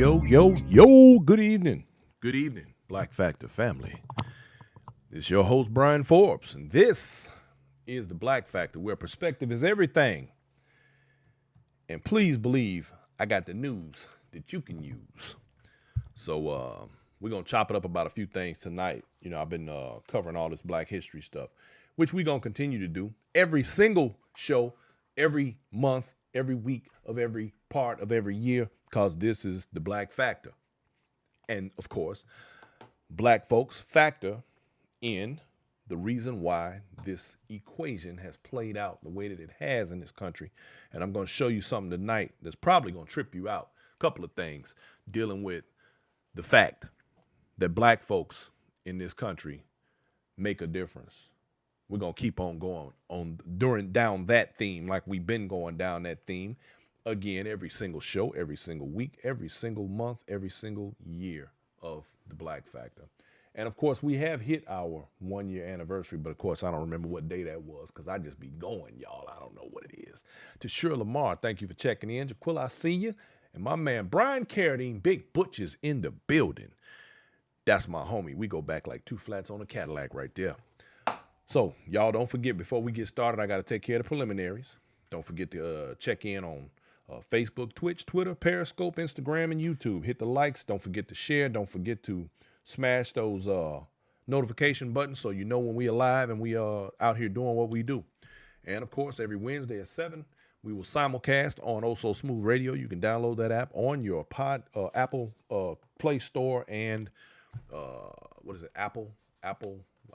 Yo, good evening. Good evening, Black Factor family. It's your host, Brian Forbes, and this is the Black Factor, where perspective is everything. And please believe I got the news that you can use. So we're going to chop it up about a few things tonight. You know, I've been covering all this Black history stuff, which we're going to continue to do every single show, every month, every week of every part of every year, because this is the Black Factor. And, of course, Black folks factor in the reason why this equation has played out the way that it has in this country. And I'm going to show you something tonight that's probably going to trip you out. A couple of things dealing with the fact that Black folks in this country make a difference. We're going to keep on going down that theme like we've been going down that theme again every single show, every single week, every single month, every single year of the Black Factor. And of course, we have hit our 1 year anniversary, but of course, I don't remember what day that was because I just be going, y'all. I don't know what it is. To Shirley Lamar, thank you for checking in. Jaquilla, I see you. And my man, Brian Carradine, Big Butch is in the building. That's my homie. We go back like two flats on a Cadillac right there. So, y'all don't forget, before we get started, I got to take care of the preliminaries. Don't forget to check in on Facebook, Twitch, Twitter, Periscope, Instagram, and YouTube. Hit the likes. Don't forget to share. Don't forget to smash those notification buttons so you know when we are live and we are out here doing what we do. And, of course, every Wednesday at 7, we will simulcast on Oh So Smooth Radio. You can download that app on your Apple Play Store and Apple.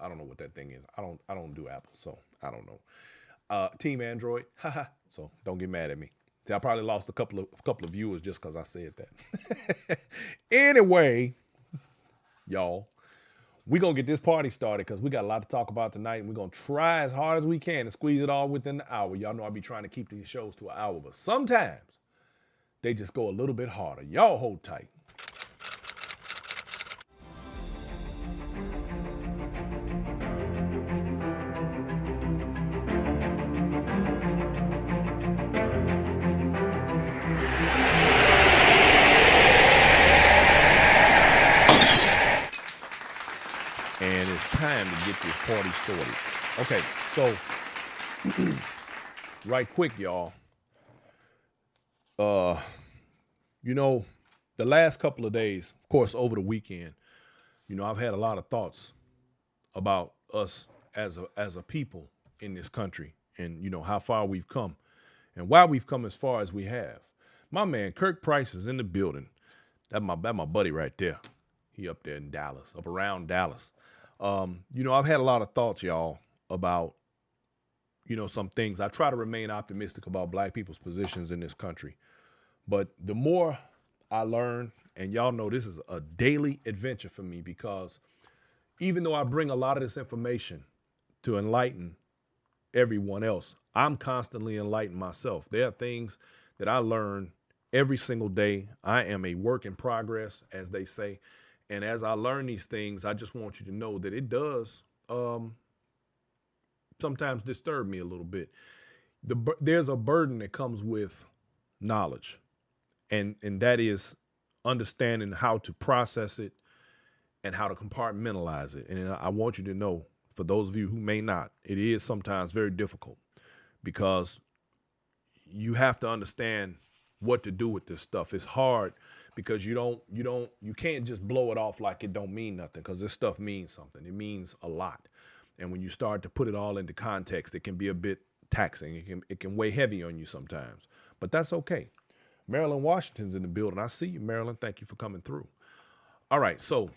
I don't know what that thing is. I don't do Apple, so I don't know. Team Android, haha. So don't get mad at me. See, I probably lost a couple of viewers just because I said that. Anyway, y'all, we're going to get this party started because we got a lot to talk about tonight, and we're going to try as hard as we can to squeeze it all within the hour. Y'all know I be trying to keep these shows to an hour, but sometimes they just go a little bit harder. Y'all hold tight. And it's time to get this party started. Okay, so right quick, y'all. You know, the last couple of days, of course, over the weekend, you know, I've had a lot of thoughts about us as a people in this country and, you know, how far we've come and why we've come as far as we have. My man, Kirk Price, is in the building. That's my buddy right there. He up there in Dallas, up around Dallas. You know, I've had a lot of thoughts, y'all, about, you know, some things. I try to remain optimistic about Black people's positions in this country. But the more I learn, and y'all know this is a daily adventure for me because even though I bring a lot of this information to enlighten everyone else, I'm constantly enlightening myself. There are things that I learn every single day. I am a work in progress, as they say. And as I learn these things, I just want you to know that it does sometimes disturb me a little bit. There's a burden that comes with knowledge, and that is understanding how to process it and how to compartmentalize it. And I want you to know, for those of you who may not, it is sometimes very difficult because you have to understand what to do with this stuff. It's hard because you can't just blow it off like it don't mean nothing, because this stuff means something. It means a lot. And when you start to put it all into context, it can be a bit taxing. It can weigh heavy on you sometimes, but that's okay. Marilyn Washington's in the building. I see you, Marilyn. Thank you for coming through. All right. So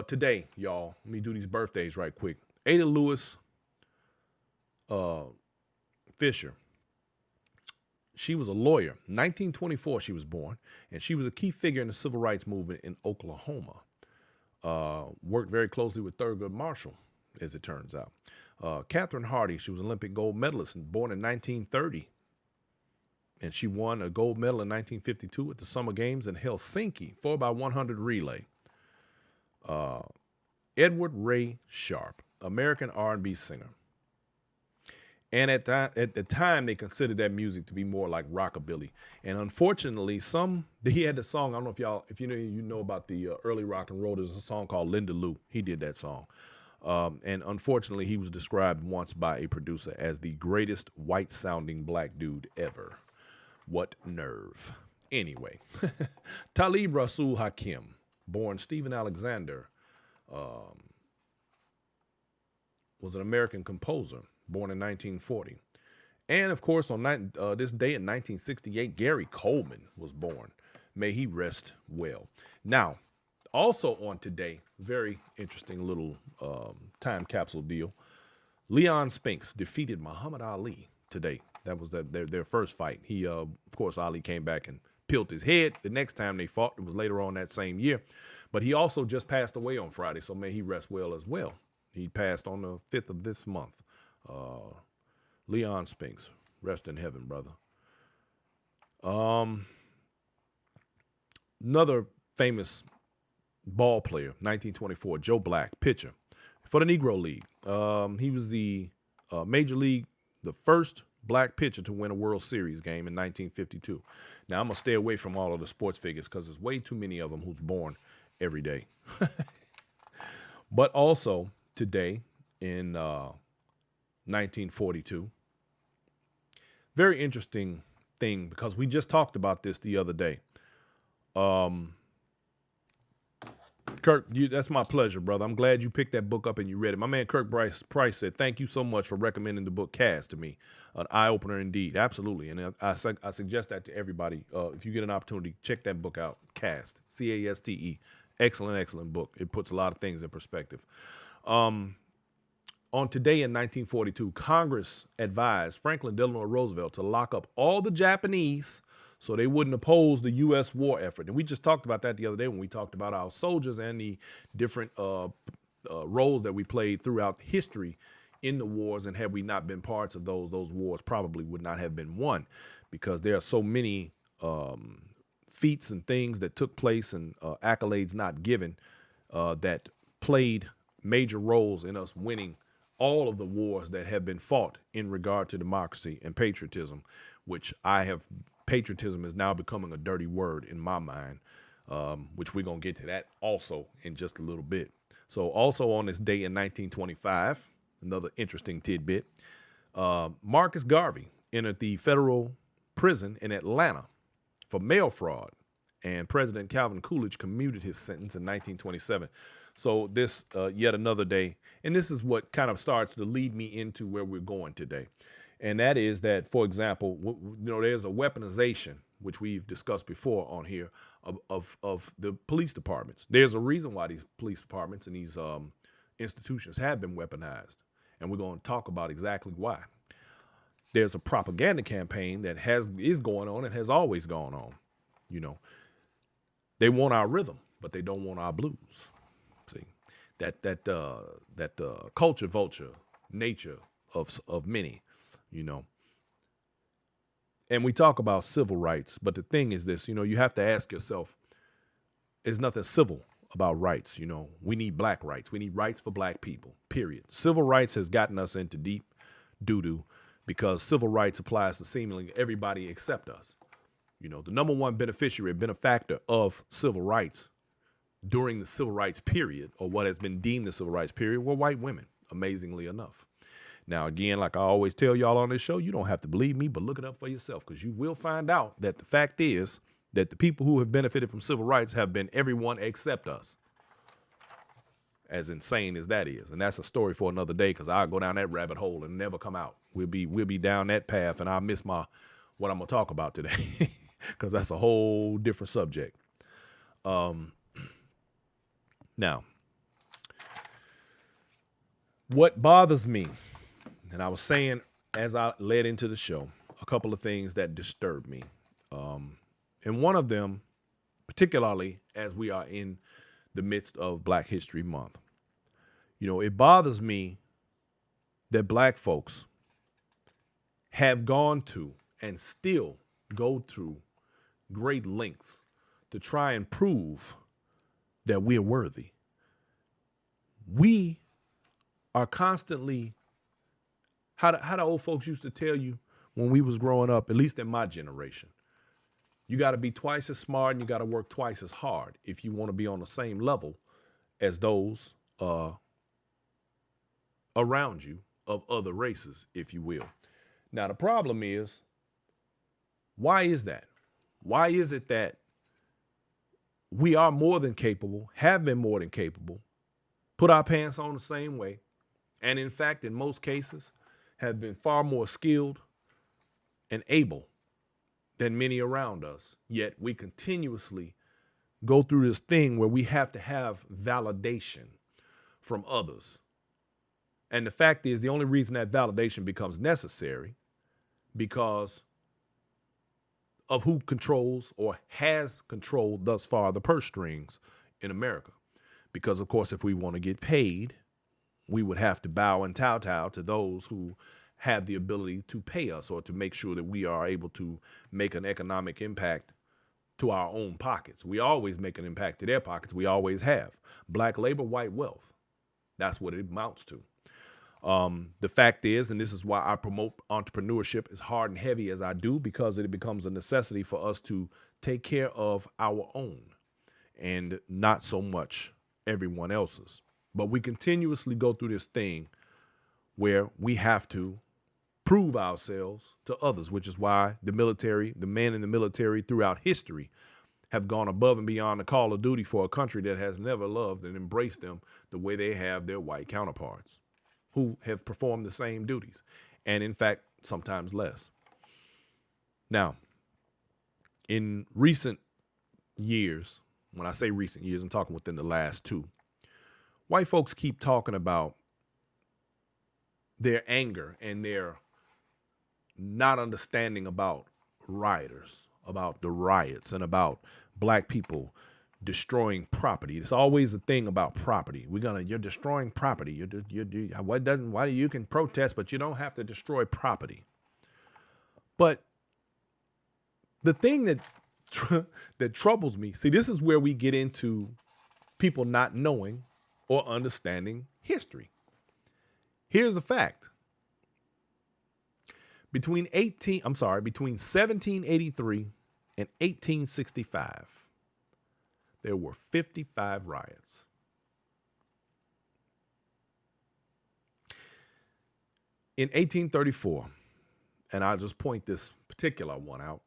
today, y'all, let me do these birthdays right quick. Ada Lewis Fisher. She was a lawyer. 1924 she was born, and she was a key figure in the civil rights movement in Oklahoma. Worked very closely with Thurgood Marshall, as it turns out. Catherine Hardy, she was an Olympic gold medalist and born in 1930. And she won a gold medal in 1952 at the Summer Games in Helsinki, 4x100 relay. Edward Ray Sharp, American R&B singer. And at the time, they considered that music to be more like rockabilly. And unfortunately, he had the song. I don't know if you know about the early rock and roll. There's a song called Linda Lou. He did that song. And unfortunately, he was described once by a producer as the greatest white sounding black dude ever. What nerve. Anyway, Talib Rasul Hakim, born Stephen Alexander, was an American composer, born in 1940. And of course, on this day in 1968, Gary Coleman was born. May he rest well. Now, also on today, very interesting little time capsule deal. Leon Spinks defeated Muhammad Ali today. That was their first fight. Of course, Ali came back and peeled his head the next time they fought. It was later on that same year. But he also just passed away on Friday, so may he rest well as well. He passed on the 5th of this month. Leon Spinks, rest in heaven, brother. Another famous ball player, 1924, Joe Black, pitcher for the Negro League. He was the Major League, the first black pitcher to win a World Series game in 1952. Now, I'm going to stay away from all of the sports figures because there's way too many of them who's born every day. But also today in 1942, very interesting thing because we just talked about this the other day. Kirk, that's my pleasure, brother. I'm glad you picked that book up and you read it. My man Kirk Price said, thank you so much for recommending the book Caste to me. An eye-opener indeed. Absolutely. And I suggest that to everybody. If you get an opportunity, check that book out, Caste, C-A-S-T-E. Excellent, excellent book. It puts a lot of things in perspective. On today in 1942, Congress advised Franklin Delano Roosevelt to lock up all the Japanese so they wouldn't oppose the U.S. war effort. And we just talked about that the other day when we talked about our soldiers and the different roles that we played throughout history in the wars. And had we not been parts of those wars probably would not have been won, because there are so many feats and things that took place and accolades not given that played major roles in us winning all of the wars that have been fought in regard to democracy and patriotism, which patriotism is now becoming a dirty word in my mind, which we're going to get to that also in just a little bit. So also on this day in 1925, another interesting tidbit, Marcus Garvey entered the federal prison in Atlanta for mail fraud, and President Calvin Coolidge commuted his sentence in 1927. So this yet another day, and this is what kind of starts to lead me into where we're going today. And that is that, for example, there's a weaponization, which we've discussed before on here, of the police departments. There's a reason why these police departments and these institutions have been weaponized. And we're going to talk about exactly why. There's a propaganda campaign that is going on and has always gone on. They want our rhythm, but they don't want our blues. See, that culture vulture nature of many, And we talk about civil rights, but the thing is this, you have to ask yourself, there's nothing civil about rights. We need black rights. We need rights for black people, period. Civil rights has gotten us into deep doo-doo because civil rights applies to seemingly everybody except us. The number one benefactor of civil rights during the civil rights period, or what has been deemed the civil rights period, were white women, amazingly enough. Now, again, like I always tell y'all on this show, you don't have to believe me, but look it up for yourself, because you will find out that the fact is that the people who have benefited from civil rights have been everyone except us. As insane as that is. And that's a story for another day, because I'll go down that rabbit hole and never come out. We'll be down that path, and I'll miss what I'm going to talk about today, because that's a whole different subject. Now, what bothers me, and I was saying as I led into the show, a couple of things that disturb me. And one of them, particularly as we are in the midst of Black History Month, it bothers me that black folks have gone to and still go through great lengths to try and prove that we're worthy. We are constantly How the old folks used to tell you when we was growing up, at least in my generation, you got to be twice as smart and you got to work twice as hard if you want to be on the same level as those around you of other races, if you will. Now, the problem is, why is that? Why is it that we are more than capable, have been more than capable, put our pants on the same way, and in fact, in most cases, have been far more skilled and able than many around us, yet we continuously go through this thing where we have to have validation from others. And the fact is, the only reason that validation becomes necessary because of who controls or has controlled thus far the purse strings in America. Because, of course, if we want to get paid, we would have to bow and kowtow to those who have the ability to pay us or to make sure that we are able to make an economic impact to our own pockets. We always make an impact to their pockets. We always have. Black labor, white wealth. That's what it amounts to. The fact is, and this is why I promote entrepreneurship as hard and heavy as I do, because it becomes a necessity for us to take care of our own and not so much everyone else's. But we continuously go through this thing where we have to prove ourselves to others, which is why the military, the men in the military throughout history have gone above and beyond the call of duty for a country that has never loved and embraced them the way they have their white counterparts who have performed the same duties. And in fact, sometimes less. Now, in recent years, when I say recent years, I'm talking within the last two, white folks keep talking about their anger and their not understanding about rioters, about the riots, and about black people destroying property. It's always a thing about property. You're destroying property. Why you can protest, but you don't have to destroy property. But the thing that troubles me, see, this is where we get into people not knowing or understanding history. Here's a fact. Between 1783 and 1865, there were 55 riots. In 1834, and I'll just point this particular one out,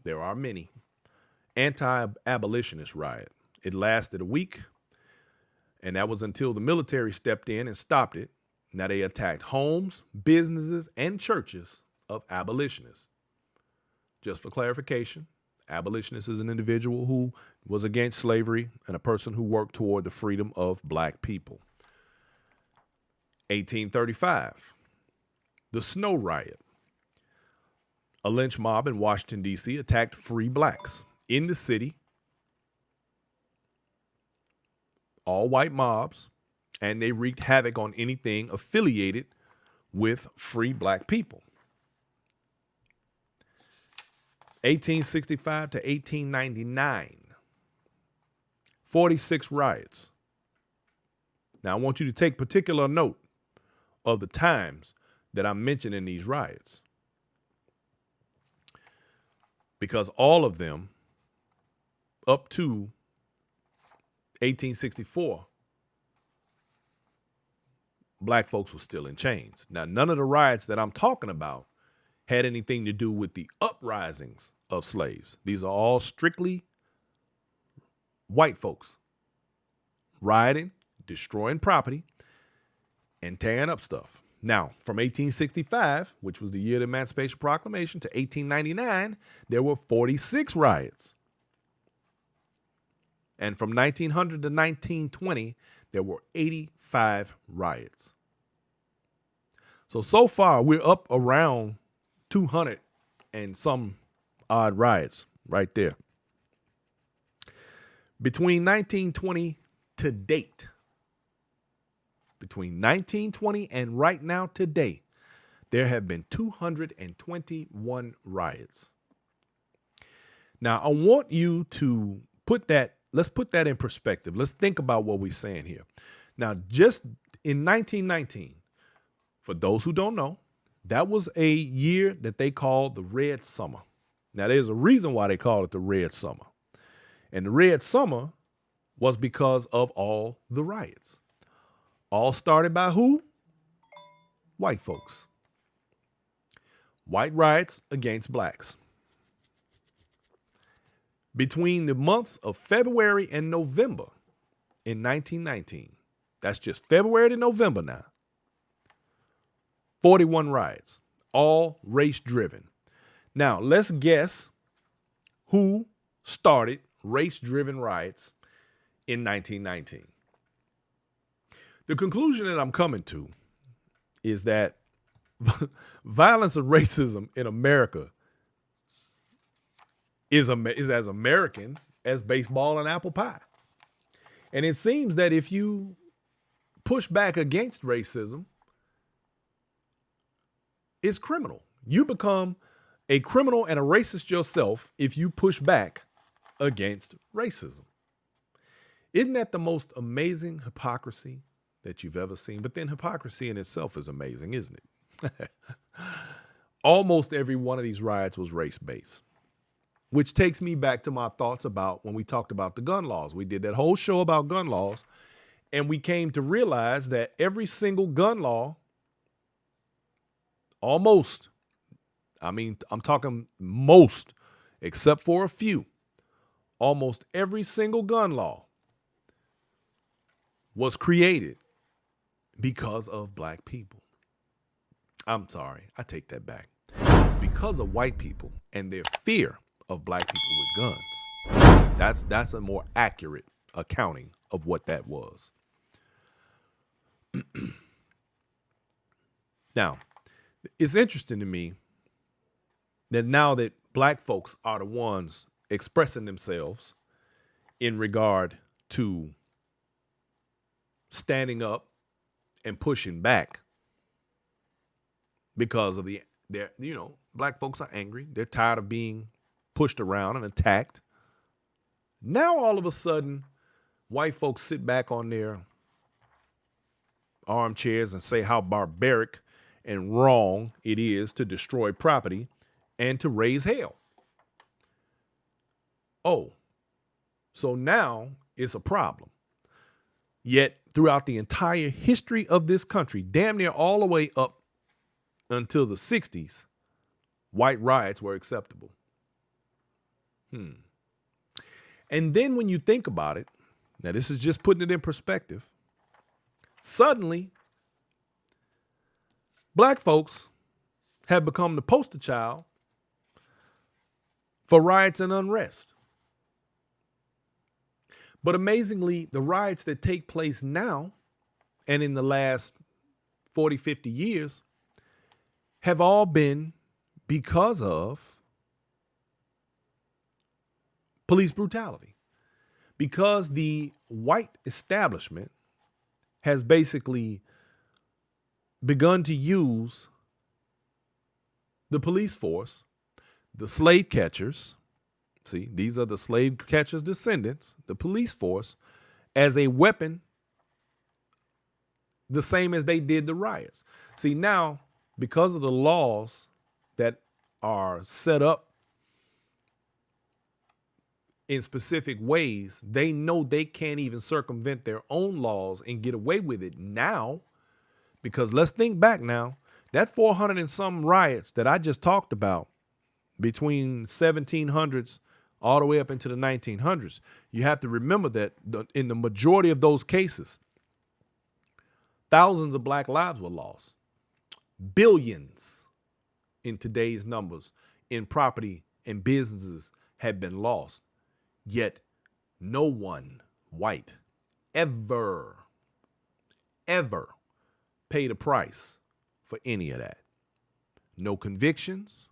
there are many, anti-abolitionist riot. It lasted a week, and that was until the military stepped in and stopped it. Now they attacked homes, businesses, and churches of abolitionists. Just for clarification, abolitionist is an individual who was against slavery and a person who worked toward the freedom of black people. 1835, the Snow Riot. A lynch mob in Washington, D.C. attacked free blacks in the city, all white mobs, and they wreaked havoc on anything affiliated with free black people. 1865 to 1899, 46 riots. Now, I want you to take particular note of the times that I'm mentioning these riots, because all of them up to 1864, black folks were still in chains. Now, none of the riots that I'm talking about had anything to do with the uprisings of slaves. These are all strictly white folks rioting, destroying property, and tearing up stuff. Now, from 1865, which was the year of the Emancipation Proclamation, to 1899, there were 46 riots. And from 1900 to 1920, there were 85 riots. So far, we're up around 200 and some odd riots right there. Between 1920 to date, between 1920 and right now today, there have been 221 riots. Now, I want you to let's put that in perspective. Let's think about what we're saying here. Now, just in 1919, for those who don't know, That was a year that they called the Red Summer. Now, there's a reason why they call it the Red Summer. And the Red Summer was because of all the riots. All started by who? White folks. White riots against blacks. Between the months of February and November in 1919, that's just February to November now, 41 riots, all race-driven. Now, let's guess who started race-driven riots in 1919. The conclusion that I'm coming to is that violence and racism in America is as American as baseball and apple pie. And it seems that if you push back against racism, it's criminal. You become a criminal and a racist yourself if you push back against racism. Isn't that the most amazing hypocrisy that you've ever seen? But then hypocrisy in itself is amazing, isn't it? Almost every one of these riots was race-based, which takes me back to my thoughts about when we talked about the gun laws. We did that whole show about gun laws, and we came to realize that every single gun law, almost, I'm talking most, except for a few, almost every single gun law was created because of black people. I'm sorry, I take that back. It's because of white people and their fear of black people with guns. That's a more accurate accounting of what that was. Now, it's interesting to me that now that black folks are the ones expressing themselves in regard to standing up and pushing back because of black folks are angry. They're tired of being pushed around and attacked. Now, all of a sudden, white folks sit back on their armchairs and say how barbaric and wrong it is to destroy property and to raise hell. Oh, so now it's a problem. Yet throughout the entire history of this country, damn near all the way up until the 60s, white riots were acceptable. And then when you think about it, now this is just putting it in perspective, suddenly black folks have become the poster child for riots and unrest. But amazingly, the riots that take place now and in the last 40, 50 years have all been because of police brutality. Because the white establishment has basically begun to use the police force, the slave catchers, see, these are the slave catchers' descendants, the police force, as a weapon, the same as they did the riots. See, now, because of the laws that are set up in specific ways, they know they can't even circumvent their own laws and get away with it now. Because let's think back now, that 400 and some riots that I just talked about between 1700s all the way up into the 1900s, you have to remember that in the majority of those cases, thousands of black lives were lost. Billions in today's numbers in property and businesses have been lost. Yet no one white ever paid a price for any of that. No convictions,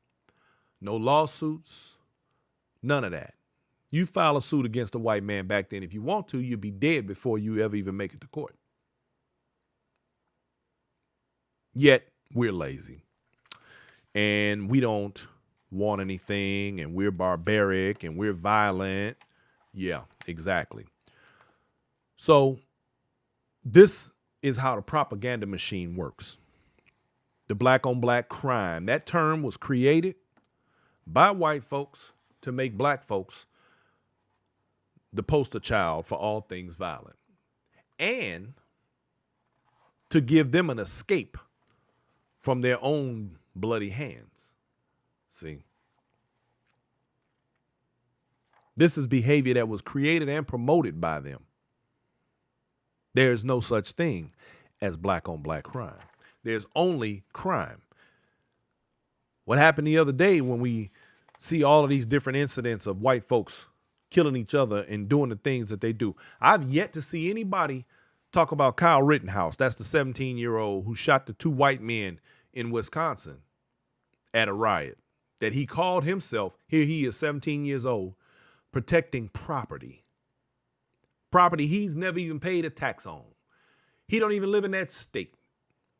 no lawsuits, none of that. You file a suit against a white man back then, if you want to, you'd be dead before you ever even make it to court. Yet we're lazy and we don't want anything and we're barbaric and we're violent. Yeah, exactly. So this is how the propaganda machine works. the black on black crime. That term was created by white folks to make black folks the poster child for all things violent and to give them an escape from their own bloody hands. See, this is behavior that was created and promoted by them. There's no such thing as black on black crime. There's only crime. What happened the other day when we see all of these different incidents of white folks killing each other and doing the things that they do? I've yet to see anybody talk about Kyle Rittenhouse. That's the 17-year-old who shot the two white men in Wisconsin at a riot. That he called himself, here he is 17 years old, protecting property. Property he's never even paid a tax on. He don't even live in that state.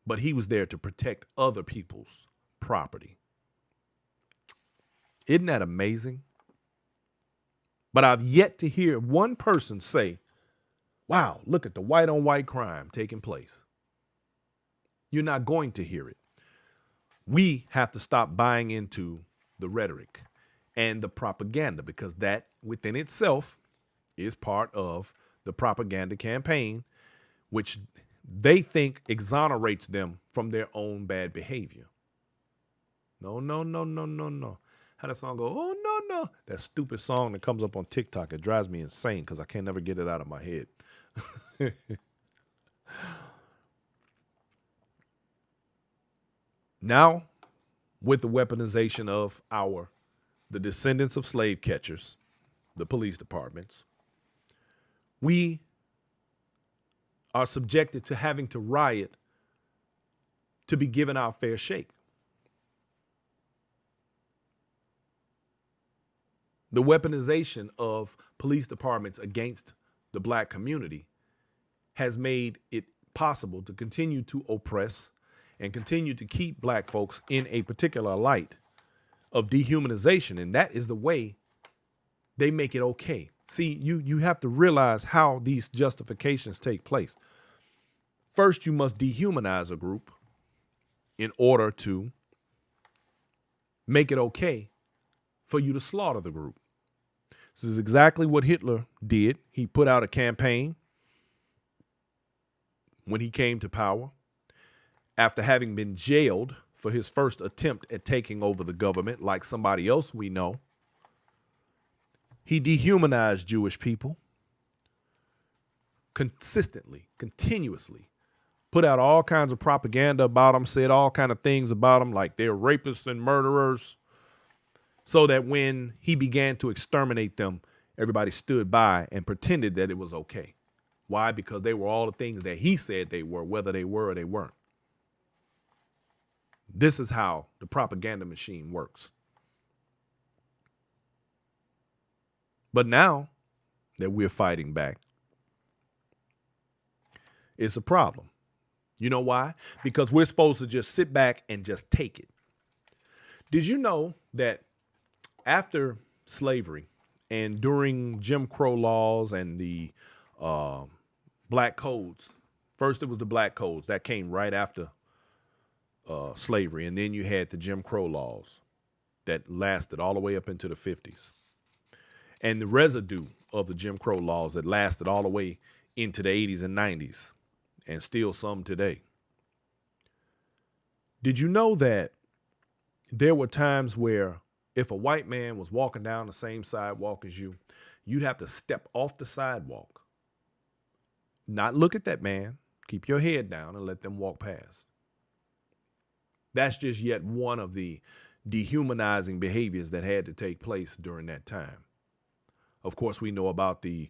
But he was there to protect other people's property. Isn't that amazing? But I've yet to hear one person say, wow, look at the white on white crime taking place. You're not going to hear it. We have to stop buying into the rhetoric and the propaganda, because that within itself is part of the propaganda campaign, which they think exonerates them from their own bad behavior. No, no, no, no, no, no. How that song go? Oh, no, no. That stupid song that comes up on TikTok. It drives me insane because I can't never get it out of my head. Now, with the weaponization of the descendants of slave catchers, the police departments, we are subjected to having to riot to be given our fair shake. The weaponization of police departments against the black community has made it possible to continue to oppress and continue to keep black folks in a particular light of dehumanization. And that is the way they make it okay. See, you have to realize how these justifications take place. First, you must dehumanize a group in order to make it okay for you to slaughter the group. This is exactly what Hitler did. He put out a campaign when he came to power after having been jailed for his first attempt at taking over the government, like somebody else we know. He dehumanized Jewish people consistently, continuously, put out all kinds of propaganda about them, said all kinds of things about them, like they're rapists and murderers, so that when he began to exterminate them, everybody stood by and pretended that it was okay. Why? Because they were all the things that he said they were, whether they were or they weren't. This is how the propaganda machine works. But now that we're fighting back, it's a problem. You know why? Because we're supposed to just sit back and just take it. Did you know that after slavery and during Jim Crow laws and the black codes, first it was the black codes that came right after slavery, and then you had the Jim Crow laws that lasted all the way up into the 50s. And the residue of the Jim Crow laws that lasted all the way into the 80s and 90s, and still some today. Did you know that there were times where if a white man was walking down the same sidewalk as you, you'd have to step off the sidewalk, not look at that man, keep your head down and let them walk past? That's just yet one of the dehumanizing behaviors that had to take place during that time. Of course, we know about the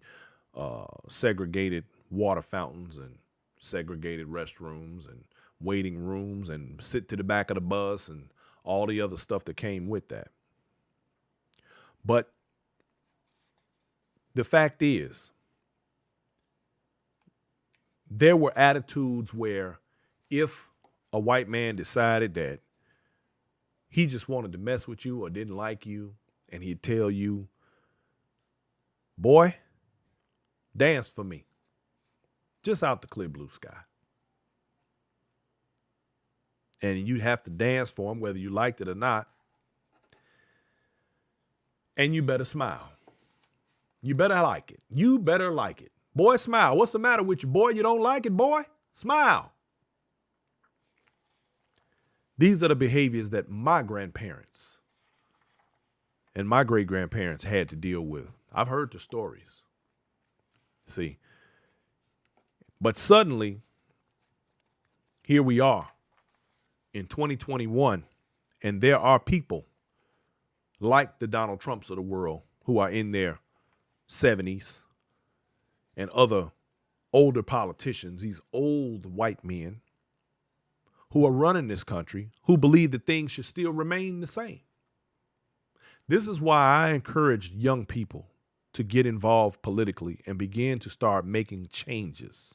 segregated water fountains and segregated restrooms and waiting rooms and sit to the back of the bus and all the other stuff that came with that. But the fact is, there were attitudes where if a white man decided that he just wanted to mess with you or didn't like you, and he'd tell you, boy, dance for me, just out the clear blue sky. and you have to dance for them, whether you liked it or not. And you better smile. You better like it. You better like it. Boy, smile. What's the matter with you, boy? You don't like it, boy? Smile. These are the behaviors that my grandparents and my great-grandparents had to deal with. I've heard the stories. See, but suddenly, here we are in 2021, and there are people like the Donald Trumps of the world who are in their 70s and other older politicians, these old white men who are running this country, who believe that things should still remain the same. This is why I encourage young people to get involved politically and begin to start making changes.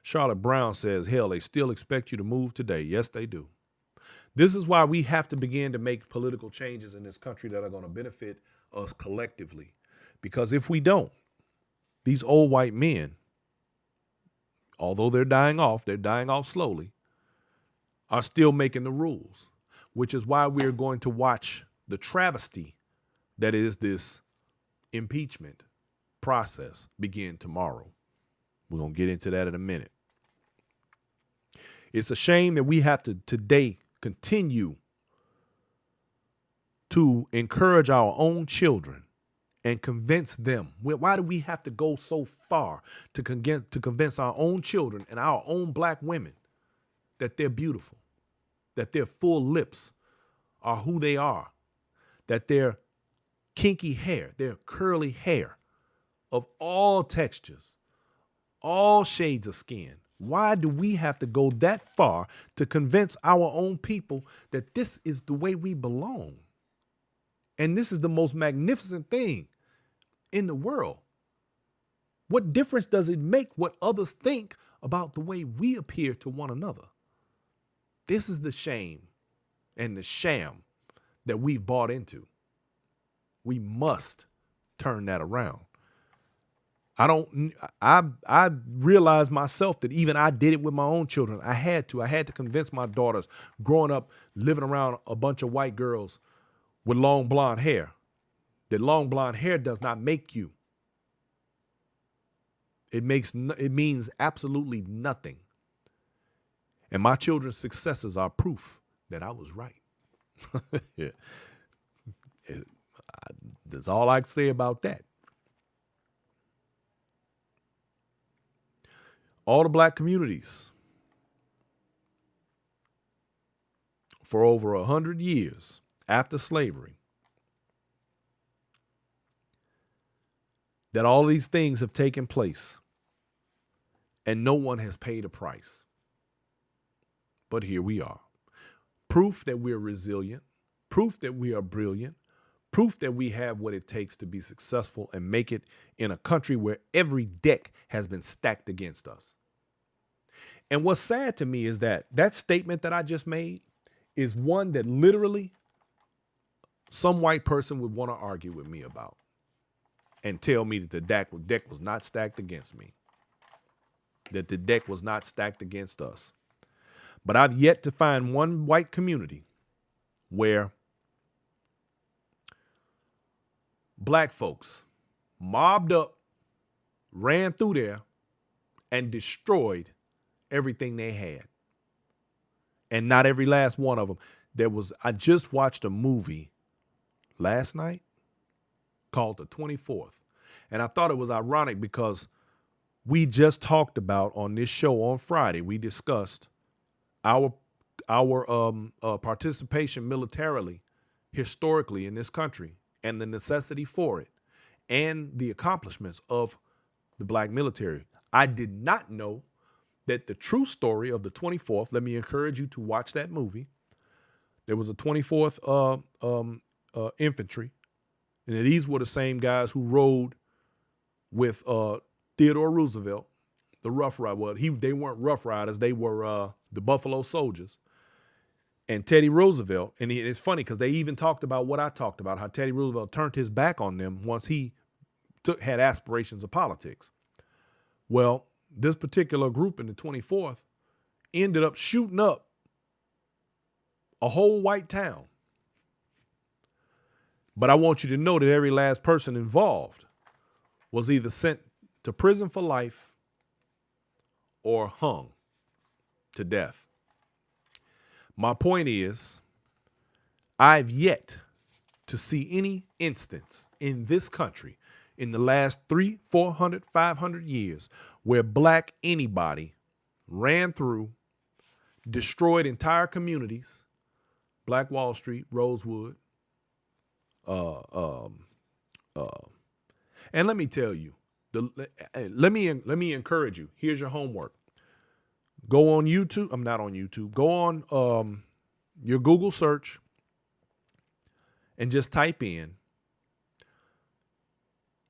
Charlotte Brown says, hell, they still expect you to move today. Yes, they do. This is why we have to begin to make political changes in this country that are going to benefit us collectively. Because if we don't, these old white men, although they're dying off slowly, are still making the rules, which is why we're going to watch the travesty that is this impeachment process begin tomorrow. We're going to get into that in a minute. It's a shame that we have to today continue to encourage our own children and convince them. Why do we have to go so far to convince our own children and our own black women that they're beautiful, that their full lips are who they are, that their kinky hair, their curly hair of all textures, all shades of skin? Why do we have to go that far to convince our own people that this is the way we belong? And this is the most magnificent thing in the world. What difference does it make what others think about the way we appear to one another? This is the shame and the sham that we've bought into. We must turn that around. I realized myself that even I did it with my own children. I had to convince my daughters growing up, living around a bunch of white girls with long blonde hair, that long blonde hair does not make you. It means absolutely nothing. And my children's successes are proof that I was right. Yeah. That's all I can say about that. All the black communities for over 100 years after slavery, that all these things have taken place and no one has paid a price. But here we are. Proof that we're resilient, proof that we are brilliant, proof that we have what it takes to be successful and make it in a country where every deck has been stacked against us. And what's sad to me is that statement that I just made is one that literally some white person would want to argue with me about and tell me that the deck was not stacked against me, that the deck was not stacked against us. But I've yet to find one white community where black folks mobbed up, ran through there, and destroyed everything they had. And not every last one of them. I just watched a movie last night called The 24th. And I thought it was ironic because we just talked about on this show on Friday, we discussed our participation militarily, historically in this country, and the necessity for it, and the accomplishments of the black military. I did not know that the true story of the 24th, let me encourage you to watch that movie. There was a 24th infantry, and these were the same guys who rode with Theodore Roosevelt, the Rough Rider. Well, they weren't Rough Riders, they were the Buffalo Soldiers. And Teddy Roosevelt, and it's funny because they even talked about what I talked about, how Teddy Roosevelt turned his back on them once he had aspirations of politics. Well, this particular group in the 24th ended up shooting up a whole white town. But I want you to know that every last person involved was either sent to prison for life or hung to death. My point is, I've yet to see any instance in this country in the last 300, 400, 500 years where black anybody ran through, destroyed entire communities, Black Wall Street, Rosewood. And let me tell you, let me encourage you. Here's your homework. Go on YouTube. I'm not on YouTube. Go on your Google search and just type in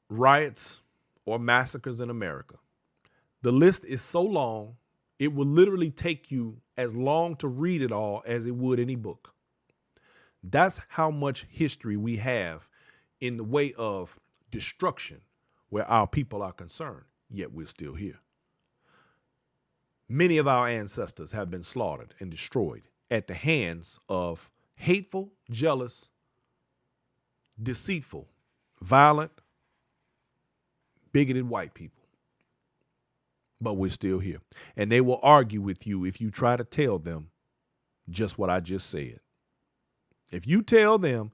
riots or massacres in America. The list is so long, it will literally take you as long to read it all as it would any book. That's how much history we have in the way of destruction where our people are concerned, yet we're still here. Many of our ancestors have been slaughtered and destroyed at the hands of hateful, jealous, deceitful, violent, bigoted white people. But we're still here. And they will argue with you if you try to tell them just what I just said. If you tell them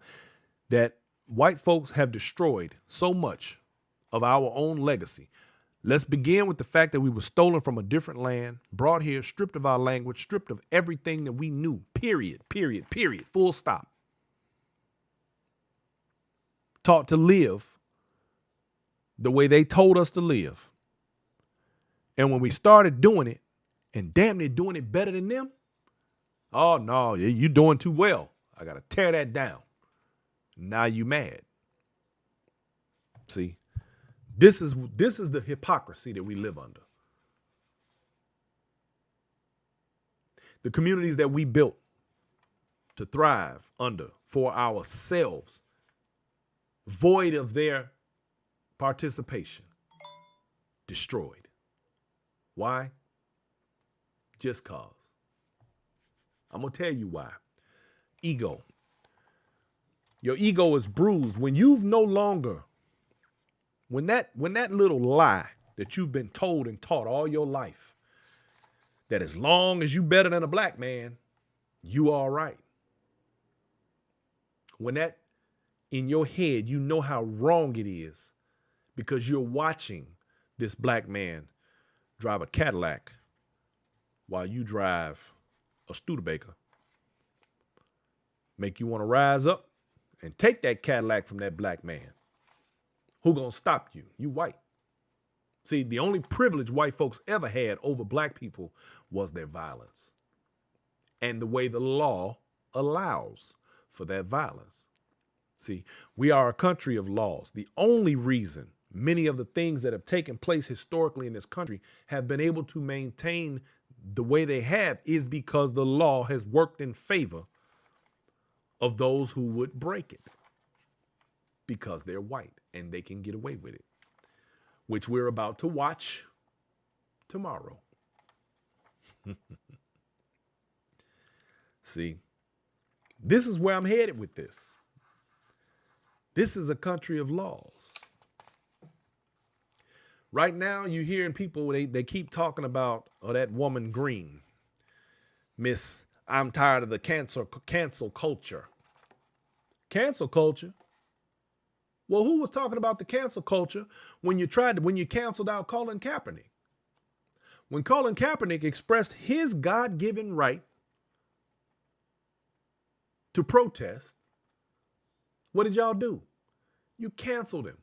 that white folks have destroyed so much of our own legacy, let's begin with the fact that we were stolen from a different land, brought here, stripped of our language, stripped of everything that we knew, period, full stop. Taught to live the way they told us to live. And when we started doing it, and damn near doing it better than them, oh no, you're doing too well. I got to tear that down. Now you mad. See, this is the hypocrisy that we live under. The communities that we built to thrive under for ourselves, void of their participation, destroyed. Why? Just cause. I'm going to tell you why. Ego. Your ego is bruised when you've no longer, when that little lie that you've been told and taught all your life, that as long as you better than a black man, you all right. When that in your head, you know how wrong it is because you're watching this black man drive a Cadillac while you drive a Studebaker. Make you want to rise up and take that Cadillac from that black man. Who gonna stop you? You white. See, the only privilege white folks ever had over black people was their violence and the way the law allows for that violence. See, we are a country of laws. The only reason many of the things that have taken place historically in this country have been able to maintain the way they have is because the law has worked in favor of those who would break it because they're white and they can get away with it, which we're about to watch tomorrow. See, this is where I'm headed with this. This is a country of laws. Right now, you're hearing people, they keep talking about that woman Green. Miss, I'm tired of the cancel culture. Cancel culture? Well, who was talking about the cancel culture when you canceled out Colin Kaepernick? When Colin Kaepernick expressed his God-given right to protest, what did y'all do? You canceled him.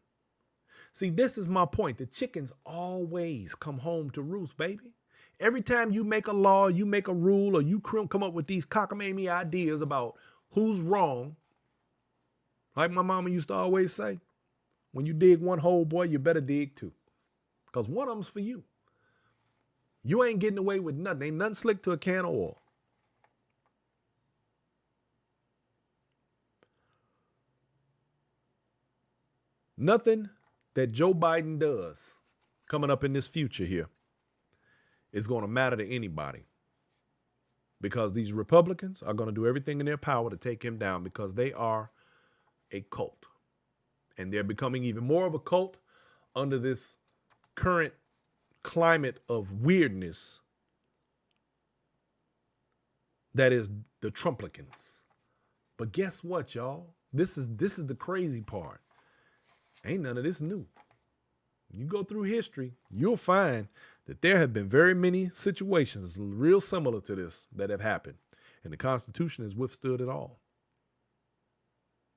See, this is my point. The chickens always come home to roost, baby. Every time you make a law, you make a rule, or you come up with these cockamamie ideas about who's wrong, like my mama used to always say, when you dig one hole, boy, you better dig two. Because one of them's for you. You ain't getting away with nothing. Ain't nothing slick to a can of oil. Nothing that Joe Biden does coming up in this future here is going to matter to anybody. because these Republicans are going to do everything in their power to take him down because they are a cult. And they're becoming even more of a cult under this current climate of weirdness that is the Trumplicans. But guess what, y'all? This is the crazy part. Ain't none of this new. You go through history, you'll find that there have been very many situations real similar to this that have happened. And the Constitution has withstood it all.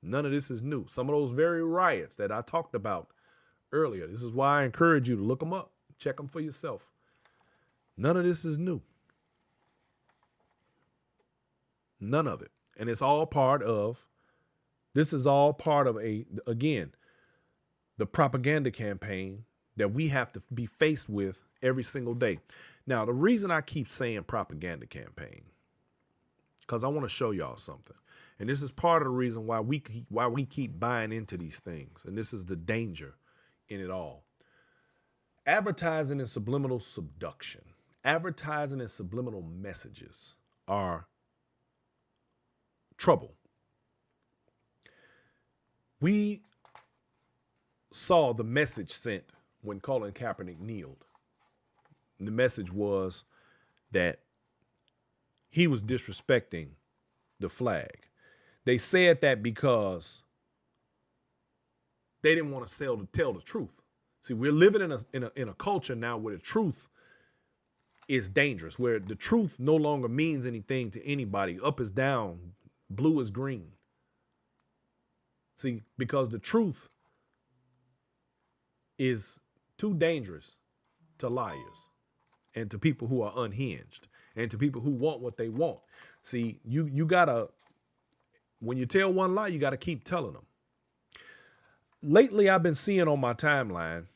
None of this is new. Some of those very riots that I talked about earlier, this is why I encourage you to look them up, check them for yourself. None of this is new. None of it. And it's all part of, again, the propaganda campaign that we have to be faced with every single day. Now, the reason I keep saying propaganda campaign, because I want to show y'all something. And this is part of the reason why we keep buying into these things. And this is the danger in it all. Advertising and subliminal subduction. Advertising and subliminal messages are trouble. We saw the message sent when Colin Kaepernick kneeled. And the message was that he was disrespecting the flag. They said that because they didn't want to tell the truth. See, we're living in a culture now where the truth is dangerous, where the truth no longer means anything to anybody. Up is down, blue is green. See, because the truth is too dangerous to liars and to people who are unhinged and to people who want what they want. See, you gotta, when you tell one lie, you gotta keep telling them. Lately, I've been seeing on my timeline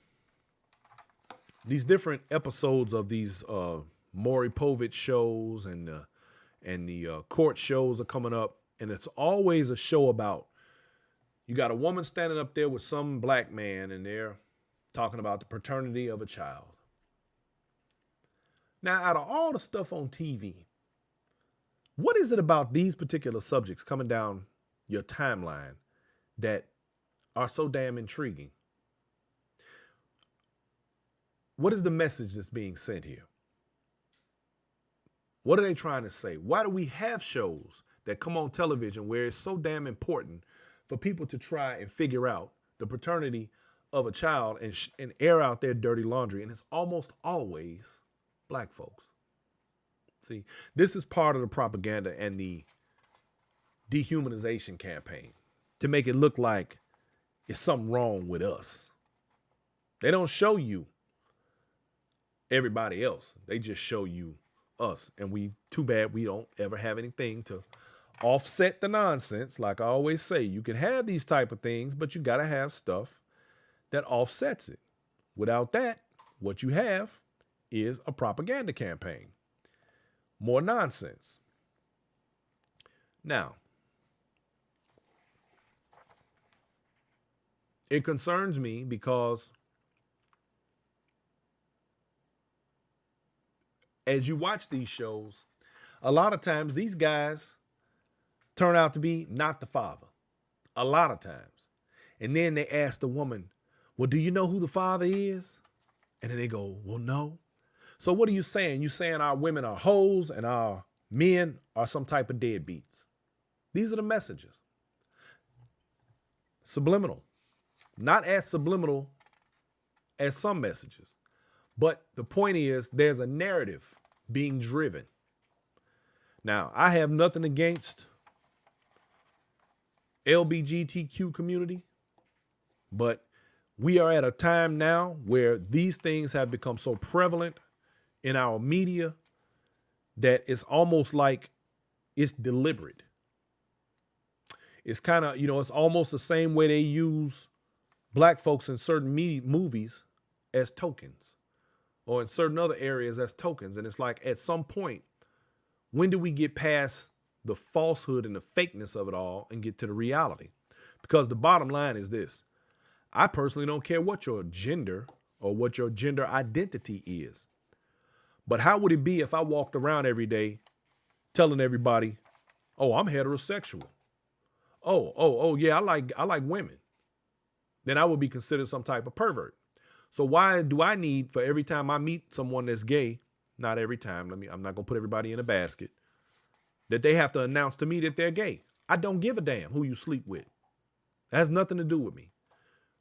these different episodes of these Maury Povich shows and the court shows are coming up, and it's always a show about, you got a woman standing up there with some black man, and they're talking about the paternity of a child. Now, out of all the stuff on TV, what is it about these particular subjects coming down your timeline that are so damn intriguing? What is the message that's being sent here? What are they trying to say? Why do we have shows that come on television where it's so damn important for people to try and figure out the paternity of a child and air out their dirty laundry? And it's almost always black folks. See, this is part of the propaganda and the dehumanization campaign to make it look like it's something wrong with us. They don't show you everybody else. They just show you us. And too bad we don't ever have anything to offset the nonsense. Like I always say, you can have these type of things, but you got to have stuff that offsets it. Without that, what you have is a propaganda campaign. More nonsense. Now, it concerns me because as you watch these shows, a lot of times these guys turn out to be not the father. A lot of times. And then they ask the woman, well, do you know who the father is? And then they go, well, no. So what are you saying? You saying our women are hoes and our men are some type of deadbeats? These are the messages. Subliminal. Not as subliminal as some messages. But the point is, there's a narrative being driven. Now, I have nothing against LGBTQ community, but we are at a time now where these things have become so prevalent in our media that it's almost like it's deliberate. It's kind of, it's almost the same way they use black folks in certain movies as tokens, or in certain other areas as tokens. And it's like, at some point, when do we get past the falsehood and the fakeness of it all and get to the reality? Because the bottom line is this. I personally don't care what your gender or what your gender identity is. But how would it be if I walked around every day telling everybody, oh, I'm heterosexual. Oh, yeah, I like women. Then I would be considered some type of pervert. So why do I need, for every time I meet someone that's gay, not every time, I'm not gonna put everybody in a basket, that they have to announce to me that they're gay? I don't give a damn who you sleep with. That has nothing to do with me.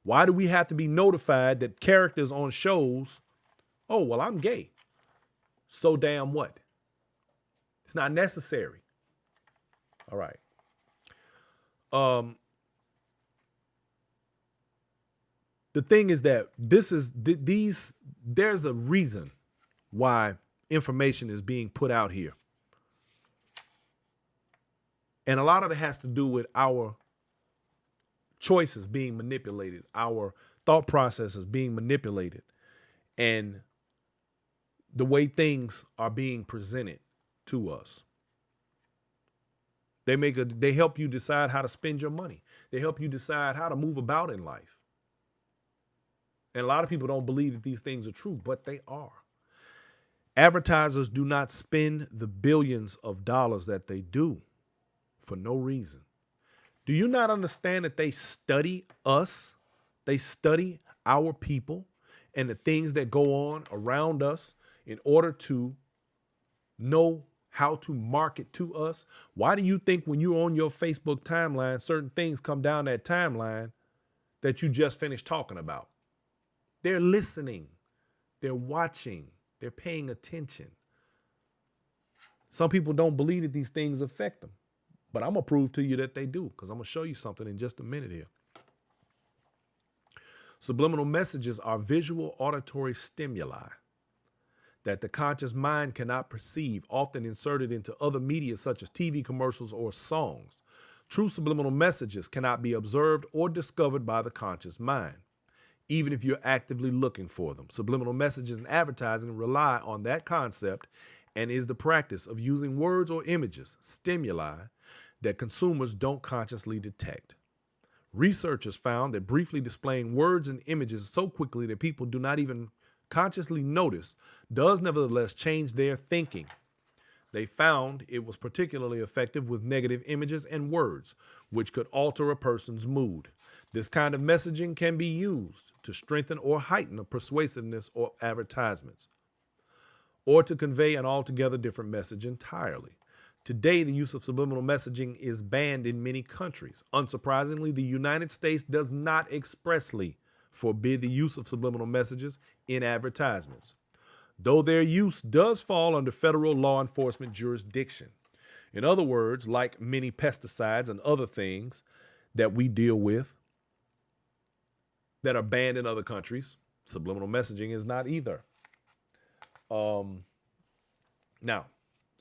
Why do we have to be notified that characters on shows, oh, well, I'm gay? So damn what? It's not necessary. All right. The thing is that there's a reason why information is being put out here. And a lot of it has to do with our choices being manipulated, our thought processes being manipulated, and the way things are being presented to us. They help you decide how to spend your money. They help you decide how to move about in life. And a lot of people don't believe that these things are true, but they are. Advertisers do not spend the billions of dollars that they do for no reason. Do you not understand that they study us? They study our people and the things that go on around us in order to know how to market to us? Why do you think when you're on your Facebook timeline, certain things come down that timeline that you just finished talking about? They're listening, they're watching, they're paying attention. Some people don't believe that these things affect them, but I'm gonna prove to you that they do, because I'm gonna show you something in just a minute here. Subliminal messages are visual auditory stimuli that the conscious mind cannot perceive, often inserted into other media such as TV commercials or songs. True subliminal messages cannot be observed or discovered by the conscious mind, even if you're actively looking for them. Subliminal messages and advertising rely on that concept and is the practice of using words or images, stimuli, that consumers don't consciously detect. Researchers found that briefly displaying words and images so quickly that people do not even consciously notice does nevertheless change their thinking. They found it was particularly effective with negative images and words, which could alter a person's mood. This kind of messaging can be used to strengthen or heighten the persuasiveness of advertisements, or to convey an altogether different message entirely. Today, the use of subliminal messaging is banned in many countries. Unsurprisingly, the United States does not expressly forbid the use of subliminal messages in advertisements, though their use does fall under federal law enforcement jurisdiction. In other words, like many pesticides and other things that we deal with that are banned in other countries, subliminal messaging is not either. Now,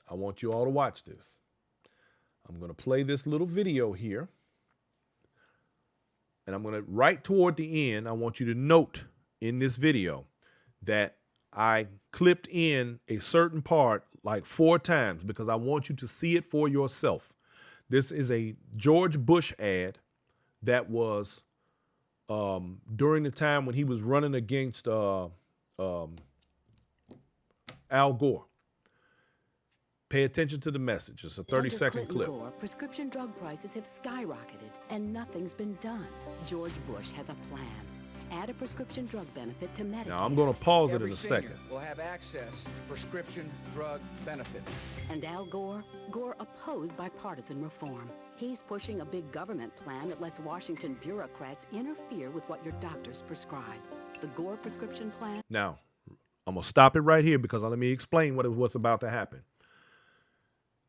I want you all to watch this. I'm going to play this little video here. And I'm going to, right toward the end, I want you to note in this video that I clipped in a certain part like 4 times because I want you to see it for yourself. This is a George Bush ad that was during the time when he was running against Al Gore. Pay attention to the message. It's a 30-second clip. Gore, prescription drug prices have skyrocketed and nothing's been done. George Bush has a plan. Add a prescription drug benefit to Medicaid. Now, I'm going to pause it in a second. Will have access to prescription drug benefits. And Al Gore? Gore opposed bipartisan reform. He's pushing a big government plan that lets Washington bureaucrats interfere with what your doctors prescribe. The Gore prescription plan? Now, I'm going to stop it right here because let me explain what's about to happen.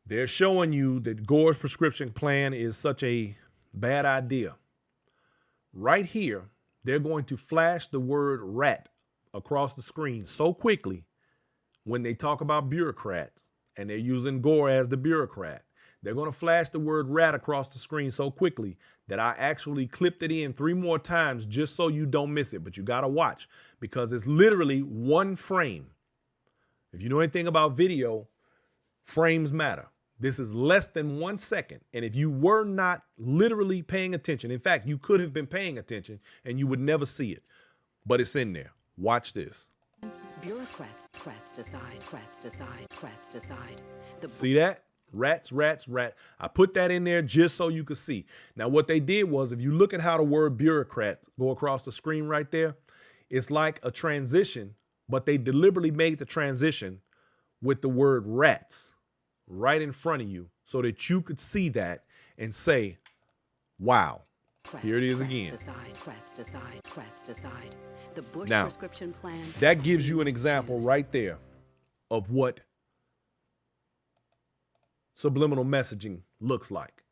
They're showing you that Gore's prescription plan is such a bad idea. Right here, they're going to flash the word rat across the screen so quickly when they talk about bureaucrats and they're using Gore as the bureaucrat. They're going to flash the word rat across the screen so quickly that I actually clipped it in 3 more times just so you don't miss it. But you got to watch because it's literally 1 frame. If you know anything about video, frames matter. This is less than 1 second. And if you were not literally paying attention, in fact, you could have been paying attention and you would never see it. But it's in there. Watch this. Bureaucrats decide. See that? Rats, rats, rat. I put that in there just so you could see. Now, what they did was, if you look at how the word bureaucrat go across the screen right there, it's like a transition, but they deliberately made the transition with the word rats right in front of you so that you could see that and say, wow, here it is again. The Bush Now, prescription plan that gives you an refused example Jews. right there of what subliminal messaging looks like.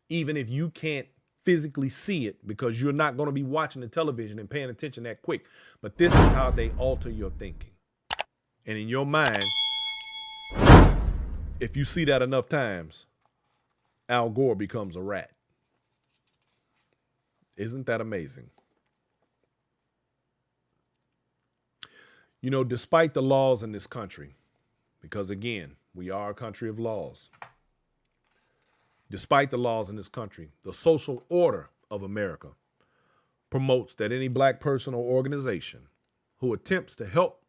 Even if you can't physically see it because you're not going to be watching the television and paying attention that quick. But this is how they alter your thinking. And in your mind, if you see that enough times, Al Gore becomes a rat. Isn't that amazing? You know, despite the laws in this country, because again, we are a country of laws. Despite the laws in this country, the social order of America promotes that any black person or organization who attempts to help